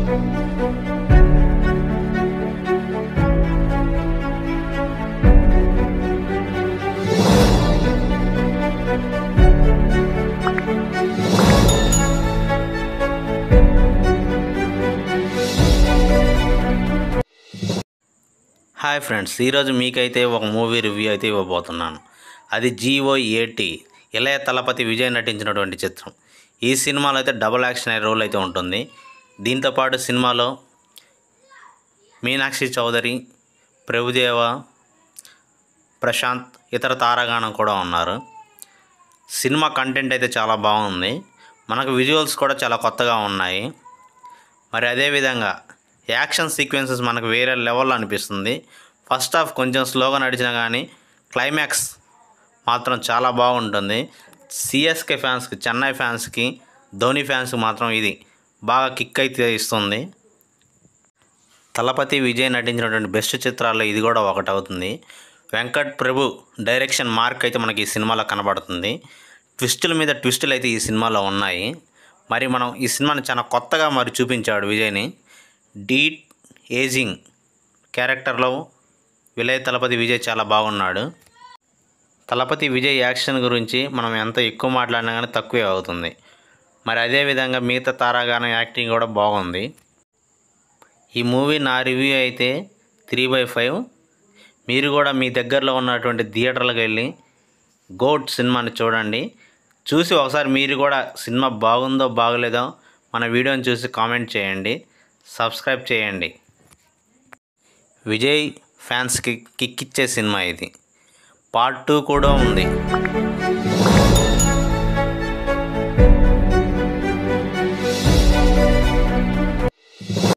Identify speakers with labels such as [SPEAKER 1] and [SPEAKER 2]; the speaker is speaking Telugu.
[SPEAKER 1] హాయ్ ఫ్రెండ్స్, ఈరోజు మీకైతే ఒక మూవీ రివ్యూ అయితే ఇవ్వబోతున్నాను. అది GOAT ఇళయ తలపతి విజయ్ నటించినటువంటి చిత్రం. ఈ సినిమాలో అయితే డబుల్ యాక్షన్ రోల్ అయితే ఉంటుంది. దీంతోపాటు సినిమాలో మీనాక్షి చౌదరి, ప్రభుదేవ, ప్రశాంత్, ఇతర తారాగణం కూడా ఉన్నారు. సినిమా కంటెంట్ అయితే చాలా బాగుంది. మనకు విజువల్స్ కూడా చాలా కొత్తగా ఉన్నాయి. మరి అదేవిధంగా యాక్షన్ సీక్వెన్సెస్ మనకు వేరే లెవెల్లో అనిపిస్తుంది. ఫస్ట్ హాఫ్ కొంచెం స్లోగా నడిచినా కానీ క్లైమాక్స్ మాత్రం చాలా బాగుంటుంది. CSK ఫ్యాన్స్కి, చెన్నై ఫ్యాన్స్కి, ధోని ఫ్యాన్స్కి మాత్రం ఇది బాగా కిక్ అయితే ఇస్తుంది. తలపతి విజయ్ నటించినటువంటి బెస్ట్ చిత్రాల్లో ఇది కూడా ఒకటి అవుతుంది. వెంకట్ ప్రభు డైరెక్షన్ మార్క్ అయితే మనకి ఈ సినిమాలో కనబడుతుంది. ట్విస్టుల మీద ట్విస్టులు అయితే ఈ సినిమాలో ఉన్నాయి. మరి మనం ఈ సినిమాని చాలా కొత్తగా మరి చూపించాడు విజయ్ని. డీట్ ఏజింగ్ క్యారెక్టర్లో ఇళయ తలపతి విజయ్ చాలా బాగున్నాడు. తలపతి విజయ్ యాక్షన్ గురించి మనం ఎంత ఎక్కువ మాట్లాడినా కానీ తక్కువే అవుతుంది. మరి అదేవిధంగా మిగతా తారాగణం యాక్టింగ్ కూడా బాగుంది. ఈ మూవీ నా రివ్యూ అయితే 3/5. మీరు కూడా మీ దగ్గరలో ఉన్నటువంటి థియేటర్లకు వెళ్ళి గోట్ సినిమాని చూడండి. చూసి ఒకసారి మీరు కూడా సినిమా బాగుందో బాగలేదో మన వీడియోని చూసి కామెంట్ చేయండి, సబ్స్క్రైబ్ చేయండి. విజయ్ ఫ్యాన్స్కి కిక్ ఇచ్చే సినిమా ఇది. పార్ట్ 2 కూడా ఉంది.